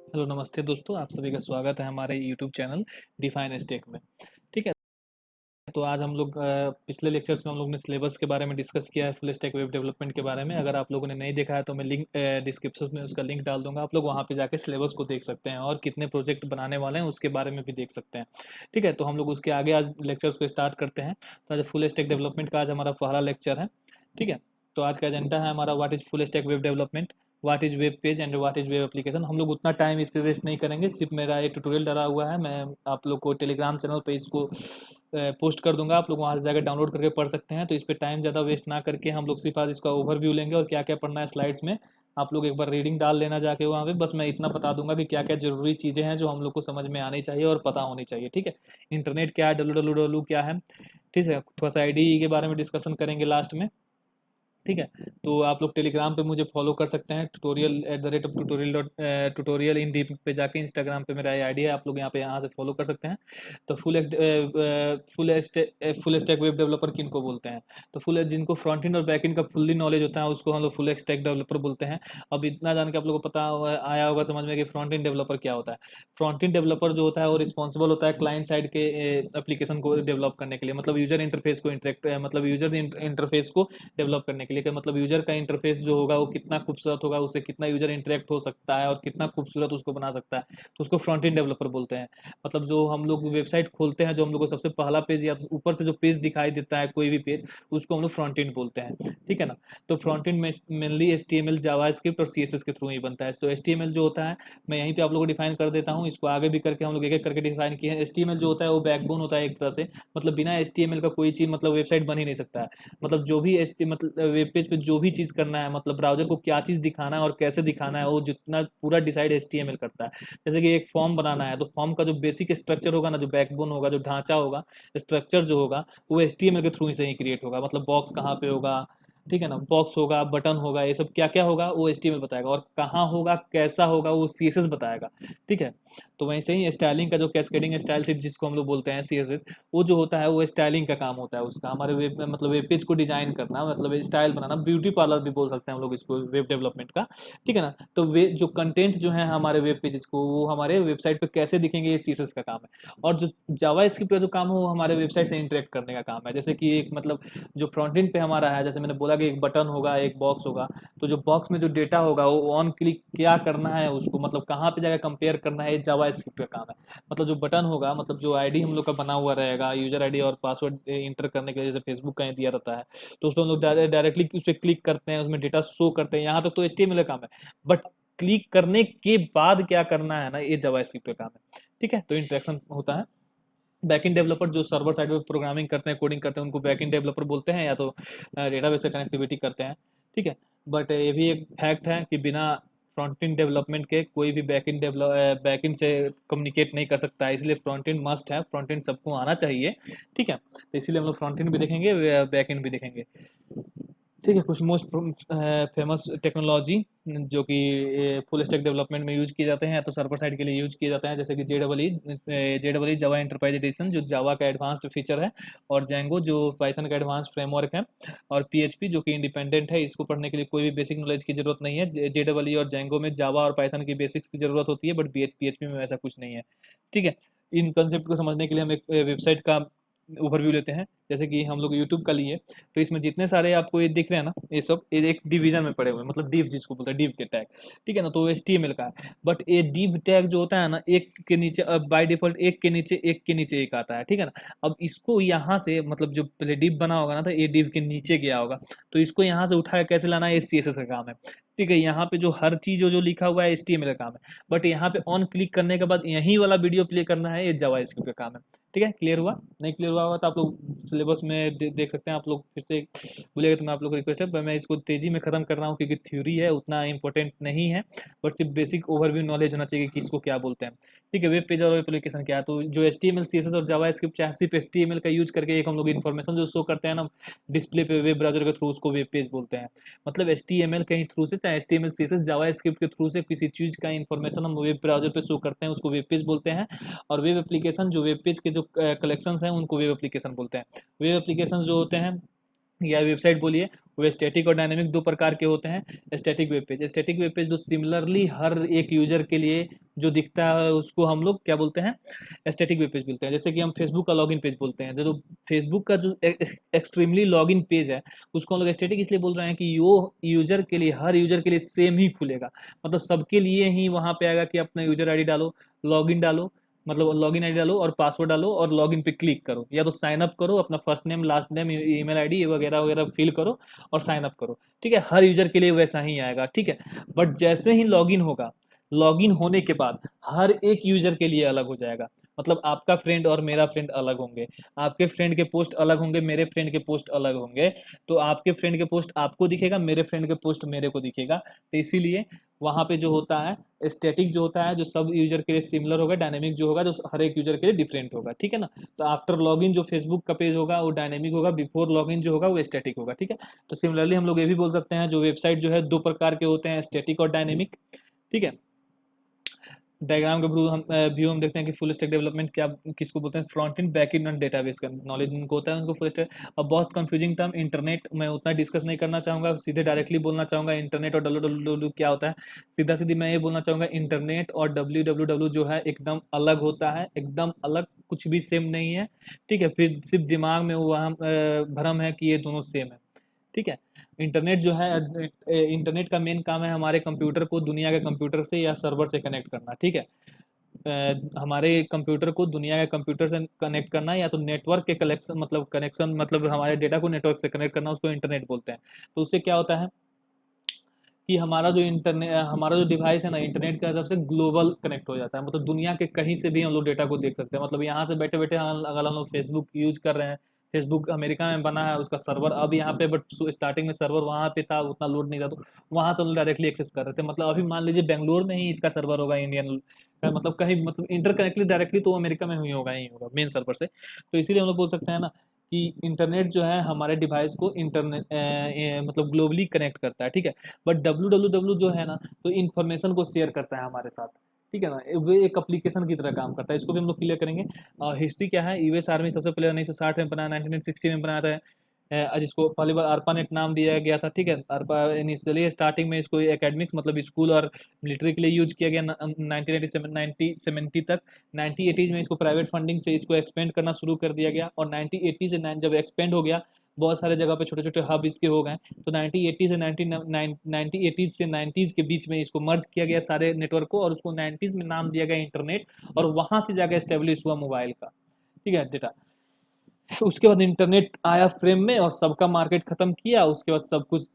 Hello नमस्ते दोस्तों, आप सभी का स्वागत है हमारे यूट्यूब चैनल डिफाइन स्टेक में। ठीक है। तो आज हम लोग पिछले लेक्चर्स में हम लोग ने सिलेबस के बारे में डिस्कस किया है, फुल स्टैक वेब डेवलपमेंट के बारे में। अगर आप लोगों ने नहीं देखा है तो मैं लिंक डिस्क्रिप्शन में उसका लिंक डाल दूंगा, आप लोग वहाँ पे जाके सिलेबस को देख सकते हैं और कितने प्रोजेक्ट बनाने वाले हैं उसके बारे में भी देख सकते हैं। ठीक है, तो हम लोग उसके आगे आज लेक्चर्स को स्टार्ट करते हैं। तो आज फुल स्टैक डेवलपमेंट का आज हमारा पहला लेक्चर है। ठीक है, तो आज का एजेंडा है हमारा what is full stack web development, what is web page and what is web application. हम लोग उतना टाइम इस पे वेस्ट नहीं करेंगे, सिर्फ मेरा एक ट्यूटोरियल डाला हुआ है, मैं आप लोग को टेलीग्राम चैनल पे इसको पोस्ट कर दूंगा, आप लोग वहाँ से जाकर डाउनलोड करके पढ़ सकते हैं। तो इस पर टाइम ज़्यादा वेस्ट ना करके हम लोग सिर्फ आज इसका ओवरव्यू लेंगे और क्या क्या पढ़ना है स्लाइड्स में आप लोग एक बार रीडिंग डाल लेना जाके वहाँ पे। बस मैं इतना बता दूंगा कि क्या क्या जरूरी चीज़ें हैं जो हम लोग को समझ में आनी चाहिए और पता होनी चाहिए। ठीक है, इंटरनेट क्या है, डब्ल्यू क्या है, ठीक है, थोड़ा सा आईडी के बारे में डिस्कशन करेंगे लास्ट में। ठीक है, तो आप लोग टेलीग्राम पे मुझे फॉलो कर सकते हैं, ट्यूटोरियल इन डीप पे जाके। इंस्टाग्राम पे मेरा आईडी है, आप लोग यहाँ से फॉलो कर सकते हैं। तो फुल स्टैक वेब डेवलपर किन को बोलते हैं? तो फुल जिनको फ्रंट एंड और बैक एंड का फुल्ली नॉलेज होता है उसको हम लोग फुल स्टैक डेवलपर बोलते हैं। अब इतना जान के आप लोगों को आया होगा समझ में कि फ्रंट एंड डेवलपर क्या होता है। फ्रंट एंड डेवलपर जो होता है वो रिस्पॉन्सिबल होता है क्लाइंट साइड के एप्लीकेशन को डेवलप करने के लिए, मतलब यूजर इंटरफेस को मतलब यूजर इंटरफेस को डेवलप करने के लिए। कि मतलब यूजर का इंटरफेस जो होगा वो कितना खूबसूरत होगा, उससे कितना यूजर इंटरेक्ट हो सकता है और कितना खूबसूरत उसको बना सकता है, तो उसको फ्रंट एंड डेवलपर बोलते हैं। मतलब जो हम लोग वेबसाइट खोलते हैं, जो हम लोग को सबसे पहला पेज या ऊपर से जो पेज दिखाई देता है कोई भी पेज, उसको हम लोग फ्रंट एंड बोलते हैं। ठीक है ना। तो फ्रंट एंड में मेनली HTML जावास्क्रिप्ट और CSS के थ्रू ही बनता है। तो HTML जो होता है मैं यहीं पे आप लोगों को डिफाइन कर देता हूँ, इसको आगे भी करके हम लोग एक एक करके डिफाइन किए हैं। HTML जो होता है वो बैकबोन होता है एक तरह से, मतलब बिना HTML का कोई चीज़ मतलब वेबसाइट बन ही नहीं सकता है। मतलब जो भी मतलब वेब पेज पे जो भी चीज़ करना है, मतलब ब्राउजर को क्या चीज़ दिखाना है और कैसे दिखाना है, वो जितना पूरा डिसाइड HTML करता है। जैसे कि एक फॉर्म बनाना है तो फॉर्म का जो बेसिक स्ट्रक्चर होगा ना, जो बैकबोन होगा, जो ढांचा होगा, स्ट्रक्चर जो होगा, वो HTML के थ्रू ही से ही क्रिएट होगा। मतलब बॉक्स कहाँ पे होगा, ठीक है ना, बॉक्स होगा, बटन होगा, ये सब क्या क्या होगा वो HTML बताएगा, और कहाँ होगा कैसा होगा वो CSS बताएगा। ठीक है, तो वैसे ही स्टाइलिंग का जो कैस्केडिंग स्टाइल से जिसको हम लोग बोलते हैं CSS, वो जो होता है वो स्टाइलिंग का काम होता है उसका। हमारे वेब मतलब वेब पेज को डिजाइन करना, मतलब स्टाइल बनाना, ब्यूटी पार्लर भी बोल सकते हैं हम लोग इसको वेब डेवलपमेंट का। ठीक है ना। तो वे जो कंटेंट जो है हमारे वेब पेजेस को, वो हमारे वेबसाइट पे कैसे दिखेंगे, ये CSS का काम है। और जो जावा स्क्रिप्ट का जो काम है वो हमारे वेबसाइट से इंटरेक्ट करने का काम है। जैसे कि एक मतलब जो फ्रंट एंड पे हमारा है, जैसे मैंने बोला कि एक बटन होगा, एक बॉक्स होगा, तो जो बॉक्स में जो डेटा होगा वो ऑन क्लिक क्या करना है उसको, मतलब कहाँ पे जाकर कंपेयर करना है, ये जावा स्क्रिप्ट का काम है। मतलब जो बटन होगा, मतलब जो आईडी हम लोग का बना हुआ रहेगा, यूजर आईडी और पासवर्ड इंटर करने के लिए, जैसे फेसबुक का ही दिया रहता है, तो उस पर हम लोग डायरेक्टली उस पर क्लिक करते हैं, उसमें डेटा शो करते हैं, यहाँ तक तो HTML का काम है। बट क्लिक करने के बाद क्या करना है ना, ये जावास्क्रिप्ट का काम है। ठीक है, तो इंटरेक्शन होता है। बैकएंड डेवलपर जो सर्वर साइड पे प्रोग्रामिंग करते हैं, कोडिंग करते हैं, उनको बैकएंड डेवलपर बोलते हैं, या तो डेटाबेस से कनेक्टिविटी करते हैं। ठीक है, बट ये भी एक फैक्ट है कि बिना फ्रंट एंड डेवलपमेंट के कोई भी बैकएंड से कम्युनिकेट नहीं कर सकता है, इसलिए फ्रंट एंड मस्ट है, फ्रंट एंड सबको आना चाहिए। ठीक है, तो इसीलिए हम लोग फ्रंट एंड भी देखेंगे, बैकएंड भी देखेंगे। ठीक है, कुछ मोस्ट फेमस टेक्नोलॉजी जो कि फुल स्टैक डेवलपमेंट में यूज किए जाते हैं, तो सर्वर साइड के लिए यूज किए जाते हैं, जैसे कि JEE जावा एंटरप्राइज एडिशन जो जावा का एडवांस्ड फीचर है, और जेंगो जो पाइथन का एडवांस फ्रेमवर्क है, और PHP जो कि इंडिपेंडेंट है, इसको पढ़ने के लिए कोई भी बेसिक नॉलेज की जरूरत नहीं है। JEE और जेंगो में जावा और पाइथन की बेसिक्स की जरूरत होती है, बट PHP में ऐसा कुछ नहीं है। ठीक है, इन कंसेप्ट को समझने के लिए हम एक वेबसाइट का ओवरव्यू लेते हैं, जैसे कि हम लोग यूट्यूब का लिए, तो इसमें जितने सारे आपको ये दिख रहे हैं ना, ये सब ये एक डिवीजन में पड़े हुए हैं, मतलब डिव जिसको बोलते हैं, डिव के टैग। ठीक है ना, तो वो HTML का है। बट ये डिव टैग जो होता है ना, एक के नीचे बाय डिफॉल्ट एक के नीचे एक के नीचे एक आता है। ठीक है ना। अब इसको यहाँ से मतलब जो पहले डिव बना होगा ना, तो ये डिव के नीचे गया होगा, तो इसको यहाँ से उठा के कैसे लाना है, ये CSS का काम है। ठीक है, यहाँ पे जो हर चीज जो लिखा हुआ है HTML का काम है, बट यहाँ पे ऑन क्लिक करने के बाद यही वाला वीडियो प्ले करना है, ये जावास्क्रिप्ट का काम है। ठीक है, क्लियर हुआ? नहीं क्लियर हुआ होगा तो आप लोग सिलेबस में देख सकते हैं, आप लोग फिर से बोलिएगा तो मैं आप लोग को रिक्वेस्ट है, पर मैं इसको तेजी में खत्म कर रहा हूँ क्योंकि थ्योरी है, उतना इंपॉर्टेंट नहीं है, बट सिर्फ बेसिक ओवरव्यू नॉलेज होना चाहिए कि इसको क्या बोलते हैं। ठीक है, वेब पेज और एप्लीकेशन क्या है, तो जो HTML CSS और जावास्क्रिप्ट चाहे सिर्फ HTML का यूज करके एक हम लोग इन्फॉर्मेशन जो शो करते हैं ना डिस्प्ले पे वेब ब्राउजर के थ्रू, उसको वेब पेज बोलते हैं। मतलब HTML के थ्रू से, चाहे HTML CSS जावास्क्रिप्ट के थ्रू से किसी चीज का इन्फॉर्मेशन हम वेब ब्राउजर पे शो करते हैं, उसको वेब पेज बोलते हैं। और वेब एप्लीकेशन जो वेब पेज के जो कलेक्शंस हैं उनको वेब एप्लीकेशन बोलते हैं। वेब एप्लीकेशन जो होते हैं या वेबसाइट बोलिए, वे स्टैटिक और डायनेमिक दो प्रकार के होते हैं। स्टैटिक वेब पेज जो सिमिलरली हर एक यूजर के लिए जो दिखता है उसको हम लोग क्या बोलते हैं, स्टैटिक वेब पेज बोलते हैं। जैसे कि हम फेसबुक का लॉगिन पेज बोलते हैं, जो फेसबुक का जो एक्सट्रीमली लॉगिन पेज है उसको हम लोग स्टैटिक इसलिए बोल रहे हैं कि वो यूजर के लिए, हर यूजर के लिए सेम ही खुलेगा, मतलब सबके लिए ही वहां पे आएगा कि अपना यूजर आईडी डालो, लॉगिन डालो, मतलब लॉगिन आईडी डालो और पासवर्ड डालो और लॉगिन पे क्लिक करो, या तो साइन अप करो, अपना first name last name email ID वगैरह वगैरह फिल करो और साइन अप करो। ठीक है, हर यूजर के लिए वैसा ही आएगा। ठीक है, बट जैसे ही लॉगिन होगा, लॉगिन होने के बाद हर एक यूजर के लिए अलग हो जाएगा। मतलब आपका फ्रेंड और मेरा फ्रेंड अलग होंगे, आपके फ्रेंड के पोस्ट अलग होंगे, मेरे फ्रेंड के पोस्ट अलग होंगे। तो आपके फ्रेंड के पोस्ट आपको दिखेगा, मेरे फ्रेंड के पोस्ट मेरे को दिखेगा। तो इसीलिए वहाँ पे जो होता है स्टैटिक जो होता है, जो सब यूजर के लिए सिमिलर होगा, डायनेमिक जो होगा जो हर एक यूजर के लिए डिफरेंट होगा। ठीक है ना। तो आफ्टर लॉगिन जो फेसबुक का पेज होगा वो डायनेमिक होगा, बिफोर लॉगिन जो होगा वो स्टैटिक होगा। ठीक है, तो सिमिलरली हम लोग ये भी बोल सकते हैं जो वेबसाइट जो है दो प्रकार के होते हैं, स्टैटिक और डायनेमिक। ठीक है, डायग्राम के व्यू हम देखते हैं कि फुल स्टैक डेवलपमेंट क्या किसको बोलते हैं, front end back and database का नॉलेज उनको होता है, उनको फुल स्टैक। अब बहुत कंफ्यूजिंग टर्म इंटरनेट मैं उतना डिस्कस नहीं करना चाहूँगा, सीधे डायरेक्टली बोलना चाहूँगा इंटरनेट और डब्ल्यू क्या होता है। सीधा सीधी मैं ये बोलना चाहूँगा इंटरनेट और डब्ल्यू जो है एकदम अलग होता है, एकदम अलग, कुछ भी सेम नहीं है। ठीक है, फिर सिर्फ दिमाग में वो वहाँ भ्रम है कि ये दोनों सेम है। ठीक है, इंटरनेट जो है, इंटरनेट का मेन काम है हमारे कंप्यूटर को दुनिया के कंप्यूटर से या सर्वर से कनेक्ट करना। ठीक है, हमारे कंप्यूटर को दुनिया के कंप्यूटर से कनेक्ट करना, या तो नेटवर्क के कनेक्शन मतलब हमारे डेटा को नेटवर्क से कनेक्ट करना, उसको इंटरनेट बोलते हैं। तो उससे क्या होता है कि हमारा जो डिवाइस है ना, इंटरनेट की तरफ से ग्लोबल कनेक्ट हो जाता है, मतलब दुनिया के कहीं से भी हम लोग डेटा को देख सकते हैं। मतलब यहाँ से बैठे बैठे अगर हम लोग फेसबुक यूज कर रहे हैं, फेसबुक अमेरिका में बना है, उसका सर्वर अब यहाँ पे, बट स्टार्टिंग में सर्वर वहाँ पे था, उतना लोड नहीं था, तो वहाँ से हम लोग डायरेक्टली एक्सेस कर रहे थे। मतलब अभी मान लीजिए बेंगलोर में ही इसका सर्वर होगा इंडियन का, मतलब कहीं मतलब इंटरकनेक्टेड डायरेक्टली तो अमेरिका में ही होगा मेन सर्वर से। तो इसीलिए हम लोग बोल सकते हैं ना कि इंटरनेट जो है हमारे डिवाइस को इंटरनेट मतलब ग्लोबली कनेक्ट करता है। ठीक है, बट डब्ल्यू जो है ना, तो इन्फॉर्मेशन को शेयर करता है हमारे साथ। ठीक है ना, वो एक एप्लीकेशन की तरह काम करता है, इसको भी हम लोग क्लियर करेंगे। हिस्ट्री क्या है, यूएस आर्मी सबसे पहले 1960 में बनाया, 1960 में बनाया था, जिसको पहली बार ARPANET नाम दिया गया था। ठीक है, ARPA इनिशियली स्टार्टिंग में इसको एकेडमिक्स मतलब स्कूल और मिलिट्री के लिए यूज किया गया 1970 तक। 1980 में इसको प्राइवेट फंडिंग से इसको एक्सपेंड करना शुरू कर दिया गया, और 1980 से जब एक्सपेंड हो गया, बहुत सारे जगह पे छोटे छोटे हब इसके हो गए, तो 1980 से 90s के बीच में इसको मर्ज किया गया सारे नेटवर्क को, और उसको 90s में नाम दिया गया इंटरनेट, और वहां से जाकर स्टेब्लिश हुआ मोबाइल का। ठीक है, डेटा। उसके बाद इंटरनेट आया फ्रेम में और सबका मार्केट खत्म किया, उसके बाद सब कुछ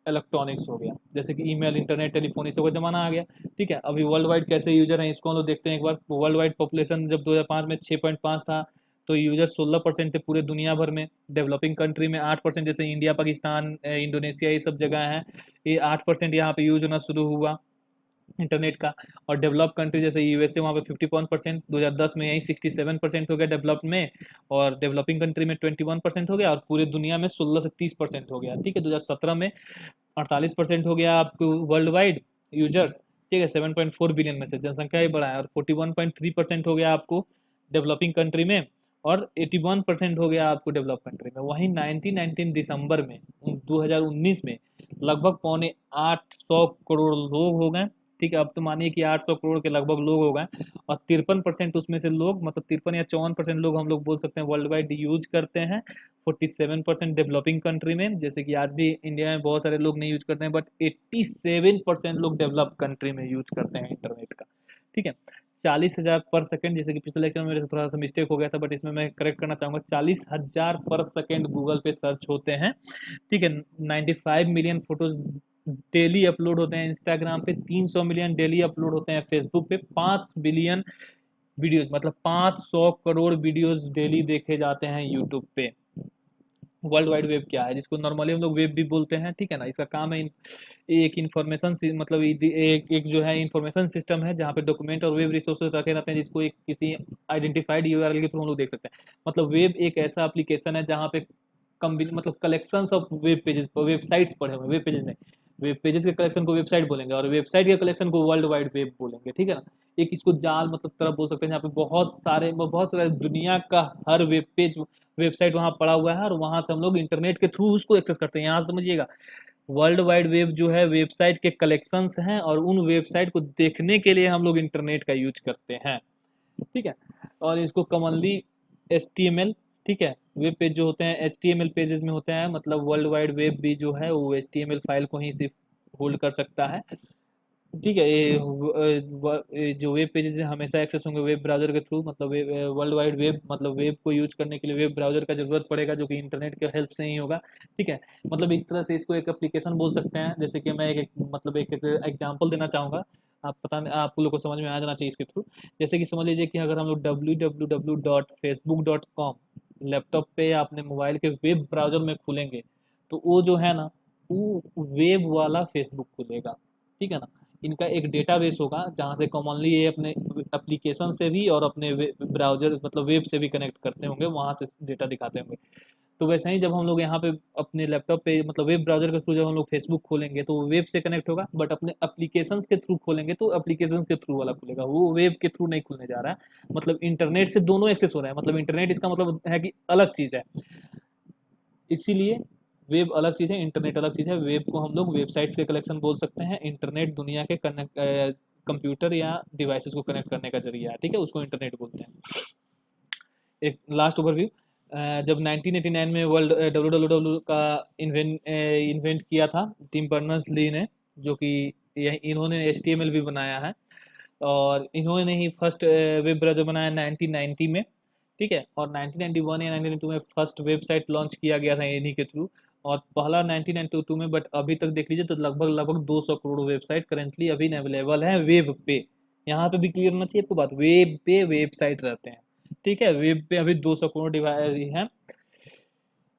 इलेक्ट्रॉनिक्स हो गया, जैसे कि ईमेल, इंटरनेट, टेलीफोन, इस सब का जमाना आ गया। ठीक है, अभी वर्ल्ड वाइड कैसे यूजर हैं इसको हम लोग देखते हैं एक बार। वर्ल्ड वाइड पॉपुलेशन जब 2005 में 6.5 था, तो यूजर 16% थे पूरे दुनिया भर में। डेवलपिंग कंट्री में 8%, जैसे इंडिया, पाकिस्तान, इंडोनेशिया, ये सब जगह हैं, ये 8% यहाँ पे यूज होना शुरू हुआ इंटरनेट का। और डेवलप कंट्री जैसे यूएसए, वहाँ पे 51%, 2010 में यही 67% हो गया डेवलप्ड में, और डेवलपिंग कंट्री में 21% हो गया, और पूरे दुनिया में 16 से 30% हो गया। ठीक है, 2017 में 48% हो गया आपको वर्ल्ड वाइड यूजर्स। ठीक है, 7.4 बिलियन में से जनसंख्या ही बढ़ा है, और 41.3% हो गया आपको डेवलपिंग कंट्री में, और 81% हो गया आपको डेवलप कंट्री में। वहीं 19 दिसंबर में 2019 में लगभग 7.25 करोड़ लोग हो गए। ठीक है, अब तो मानिए कि 800 करोड़ के लगभग लोग हो गए, और 53% उसमें से लोग, मतलब 53 या 54% लोग हम लोग बोल सकते हैं वर्ल्ड वाइड यूज करते हैं। 47% डेवलपिंग कंट्री में, जैसे कि आज भी इंडिया में बहुत सारे लोग नहीं यूज करते हैं, बट 87% लोग डेवलप कंट्री में यूज करते हैं इंटरनेट का। ठीक है, 40,000 पर सेकंड, जैसे कि पिछले लेक्चर में मेरे से थोड़ा सा मिस्टेक हो गया था, बट इसमें मैं करेक्ट करना चाहूँगा, 40,000 पर सेकंड गूगल पे सर्च होते हैं। ठीक है, 95 मिलियन फोटोज डेली अपलोड होते हैं इंस्टाग्राम पे, 300 मिलियन डेली अपलोड होते हैं फेसबुक पे, 5 बिलियन वीडियोज मतलब 500 करोड़ वीडियोज डेली देखे जाते हैं यूट्यूब पे। वर्ल्ड वाइड वेब क्या है, जिसको नॉर्मली हम लोग वेब भी बोलते हैं। ठीक है ना, इसका काम है एक इन्फॉर्मेशन मतलब एक जो है इन्फॉर्मेशन सिस्टम है, जहाँ पे डॉक्यूमेंट और वेब रिसोर्सेज रखे रहते हैं, जिसको एक किसी आइडेंटिफाइड यूआरएल के थ्रू हम लोग देख सकते हैं। मतलब वेब एक ऐसा एप्लीकेशन है जहाँ पे मतलब collections of web pages, websites पढ़े हुए, वेब पेजेस नहीं, वेब पेजेस के कलेक्शन को वेबसाइट बोलेंगे, और वेबसाइट के कलेक्शन को वर्ल्ड वाइड वेब बोलेंगे। ठीक है ना, एक इसको जाल मतलब तरफ बोल सकते हैं, जहाँ पे बहुत सारे दुनिया का हर वेब पेज, वेबसाइट वहाँ पड़ा हुआ है, और वहाँ से हम लोग इंटरनेट के थ्रू उसको एक्सेस करते हैं। यहाँ समझिएगा, वर्ल्ड वाइड वेब जो है वेबसाइट के कलेक्शंस हैं और उन वेबसाइट को देखने के लिए हम लोग इंटरनेट का यूज करते हैं, ठीक है। और इसको कॉमनली HTML, ठीक है, वेब पेज जो होते हैं HTML पेजेस में होते हैं, मतलब वर्ल्ड वाइड वेब भी जो है वो HTML फाइल को ही सिर्फ होल्ड कर सकता है, ठीक है। ये जो वेब पेजेस हैं हमेशा एक्सेस होंगे वेब ब्राउज़र के थ्रू, मतलब वर्ल्ड वाइड वेब, मतलब वेब को यूज करने के लिए वेब ब्राउज़र का ज़रूरत पड़ेगा जो कि इंटरनेट के हेल्प से ही होगा, ठीक है। मतलब इस तरह से इसको एक एप्लीकेशन बोल सकते हैं। जैसे कि मैं मतलब एक एग्जांपल देना चाहूँगा, आप पता नहीं आप लोग को समझ में आ जाना चाहिए इसके थ्रू। जैसे कि समझ लीजिए कि अगर हम लोग www.facebook.com लैपटॉप पे या अपने मोबाइल के वेब ब्राउज़र में खोलेंगे, तो वो जो है ना, वो वेब वाला फेसबुक खुलेगा, ठीक है ना। इनका एक डेटाबेस होगा जहाँ से कॉमनली ये अपने एप्लीकेशन से भी और अपने ब्राउजर मतलब वेब से भी कनेक्ट करते होंगे, वहाँ से डेटा दिखाते होंगे। तो वैसे ही जब हम लोग यहाँ पे अपने लैपटॉप पे मतलब वेब ब्राउजर के थ्रू जब हम लोग फेसबुक खोलेंगे तो वो वेब से कनेक्ट होगा, बट अपने एप्लीकेशंस के थ्रू खोलेंगे तो एप्लीकेशंस के थ्रू वाला खुलेगा, वो वेब के थ्रू नहीं खुलने जा रहा है। मतलब इंटरनेट से दोनों एक्सेस हो रहा है, मतलब इंटरनेट इसका मतलब है कि अलग चीज़ है, इसीलिए वेब अलग चीज़ है, इंटरनेट अलग चीज़ है। वेब को हम लोग वेबसाइट्स के कलेक्शन बोल सकते हैं, इंटरनेट दुनिया के कनेक्ट कंप्यूटर या डिवाइसेस को कनेक्ट करने का जरिया है, ठीक है, उसको इंटरनेट बोलते हैं। एक लास्ट ओवरव्यू, जब 1989 में वर्ल्ड डब्ल्यू का इन्वेंट किया था टिम बर्नर्स ली ने, जो कि इन्होंने HTML भी बनाया है, और इन्होंने ही फर्स्ट वेब ब्राउज़र बनाया 1990 में, ठीक है। और 1991 या 1992 में फर्स्ट वेबसाइट लॉन्च किया गया था इन्हीं के थ्रू, और पहला 1992 में, बट अभी तक देख लीजिए तो लगभग लगभग 200 करोड़ वेबसाइट करेंटली अभी अवेलेबल है वेब पे। यहाँ पे भी क्लियर होना चाहिए आपको बात, वेब पे वेबसाइट रहते हैं, ठीक है। वेब पे अभी 200 करोड़ डिवाइस हैं,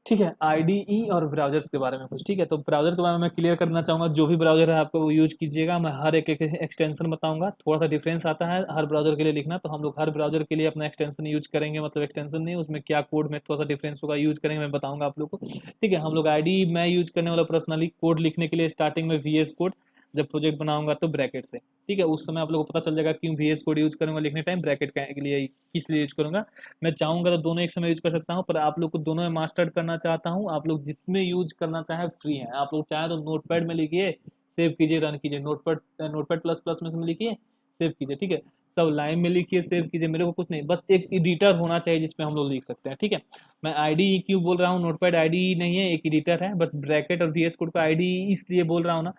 ठीक है। IDE और ब्राउजर्स के बारे में कुछ, ठीक है। तो ब्राउजर के बारे में मैं क्लियर करना चाहूँगा, जो भी ब्राउजर है आपको वो यूज कीजिएगा, मैं हर एक एक्सटेंशन बताऊंगा, थोड़ा सा डिफरेंस आता है हर ब्राउजर के लिए लिखना, तो हम लोग हर ब्राउजर के लिए अपना एक्सटेंशन यूज करेंगे, मतलब एक्सटेंशन नहीं, उसमें क्या कोड में थोड़ा सा डिफरेंस होगा यूज करेंगे, मैं बताऊंगा आप लोग को, ठीक है। हम लोग IDE मैं यूज करने वाला पर्सनली कोड लिखने के लिए स्टार्टिंग में VS कोड, जब प्रोजेक्ट बनाऊंगा तो ब्रैकेट से, ठीक है। उस समय आप लोगों को पता चल जाएगा क्यों VS कोड यूज करूंगा लिखने टाइम, ब्रैकेट के लिए किस लिए यूज करूंगा। मैं चाहूँगा तो दोनों एक समय यूज कर सकता हूँ, पर आप लोग को दोनों में मास्टर करना चाहता हूँ, आप लोग जिसमें यूज करना चाहें फ्री है। आप लोग चाहें तो नोटपैड में लिखिए, सेव कीजिए, रन कीजिए, नोटपैड नोटपैड प्लस प्लस में लिखिए, सेव कीजिए, ठीक है। सब लाइन में लिखिए, सेव कीजिए, मेरे को कुछ नहीं, बस एक एडिटर होना चाहिए जिसमें हम लोग लिख सकते हैं, ठीक है। मैं IDE क्यों बोल रहा हूँ, नोटपैड IDE नहीं है, एक एडिटर है, बट ब्रैकेट और VS कोड का IDE इसलिए बोल रहा हूँ ना,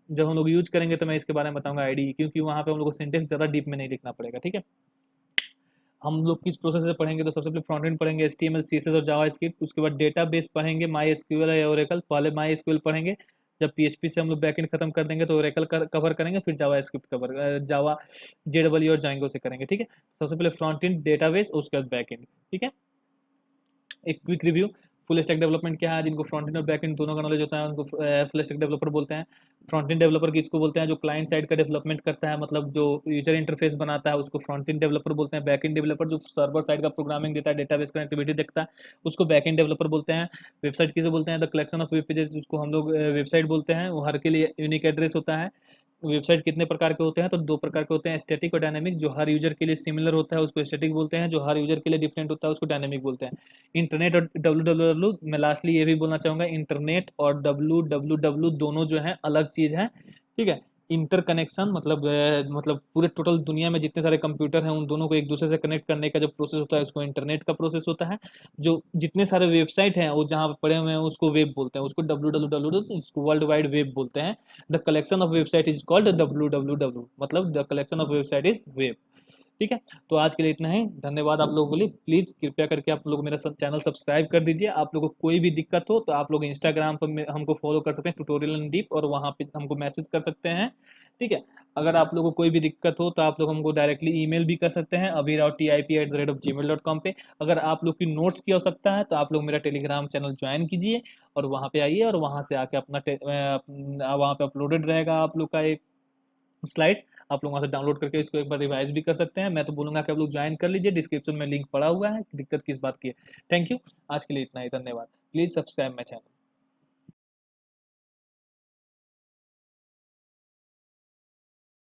जब हम लोग यूज करेंगे तो मैं इसके बारे में बताऊंगा IDE, क्योंकि वहाँ पे हम लोग को सिंटेक्स ज़्यादा डीप में नहीं लिखना पड़ेगा, ठीक है। हम लोग किस प्रोसेस से पढ़ेंगे, तो सबसे पहले फ्रंट एंड पढ़ेंगे HTML CSS और जावास्क्रिप्ट, उसके बाद डेटाबेस पढ़ेंगे MySQL या ओरेकल, पहले MySQL पढ़ेंगे, जब PHP से हम लोग बैकएंड खत्म कर देंगे तो ओरेकल कवर करेंगे, फिर जावास्क्रिप्ट कवर जावा JEE और जाएंगो से करेंगे, ठीक है। सबसे पहले फ्रंट एंड डेटाबेस, उसके बाद बैकएंड, ठीक है। एक quick review, full stack development क्या है, जिनको फ्रंट एंड और बैक एंड दोनों का नॉलेज होता है उनको फुल स्टैक डेवलपर बोलते हैं। फ्रंट एंड डेवलपर किसको बोलते हैं, जो क्लाइंट साइड का डेवलपमेंट करता है, मतलब जो यूजर इंटरफेस बनाता है उसको फ्रंट एंड डेवलपर बोलते हैं। बैक एंड डेवलपर जो सर्वर साइड का प्रोग्रामिंग देता है, डेटाबेस कनेक्टिविटी देखता है, उसको बैक एंड डेवलपर बोलते हैं। वेबसाइट किसे बोलते हैं, the collection of web pages, उसको हम लोग वेबसाइट बोलते हैं, वो हर के लिए यूनिक एड्रेस होता है। वेबसाइट कितने प्रकार के होते हैं, तो दो प्रकार के होते हैं, स्टैटिक और डायनेमिक। जो हर यूजर के लिए सिमिलर होता है उसको स्टैटिक बोलते हैं, जो हर यूजर के लिए डिफरेंट होता है उसको डायनेमिक बोलते हैं। इंटरनेट और डब्ल्यू मैं लास्टली ये भी बोलना चाहूँगा, इंटरनेट और डब्ल्यू दोनों जो है अलग चीज़ है, ठीक है। इंटर कनेक्शन मतलब पूरे टोटल दुनिया में जितने सारे कंप्यूटर हैं उन दोनों को एक दूसरे से कनेक्ट करने का जो प्रोसेस होता है उसको इंटरनेट का प्रोसेस होता है। जो जितने सारे वेबसाइट हैं वो जहाँ पे पड़े हुए हैं उसको वेब बोलते हैं, उसको डब्ल्यू इसको वर्ल्ड वाइड वेब बोलते हैं। The collection of website is called W, मतलब the collection of website is web, ठीक है। तो आज के लिए इतना ही, धन्यवाद आप लोगों के लिए। प्लीज़ कृपया करके आप लोग मेरा चैनल सब्सक्राइब कर दीजिए। आप लोगों को कोई भी दिक्कत हो तो आप लोग इंस्टाग्राम पर हमको फॉलो कर सकते हैं, ट्यूटोरियल एंड डीप, और वहाँ पे हमको मैसेज कर सकते हैं, ठीक है। अगर आप लोगों को कोई भी दिक्कत हो तो आप लोग हमको डायरेक्टली ईमेल भी कर सकते हैं abhirav@gmail.com पे। अगर आप लोग की नोट्स की आवश्यकता है तो आप लोग मेरा टेलीग्राम चैनल ज्वाइन कीजिए और वहाँ पे आइए, और वहाँ से आके वहाँ पे अपलोडेड रहेगा आप लोग का एक स्लाइड्स, आप लोग वहाँ से डाउनलोड करके इसको एक बार रिवाइज भी कर सकते हैं। मैं तो बोलूँगा कि आप लोग ज्वाइन कर लीजिए, डिस्क्रिप्शन में लिंक पड़ा हुआ है, दिक्कत किस बात की है। थैंक यू, आज के लिए इतना ही, धन्यवाद। Please subscribe my channel.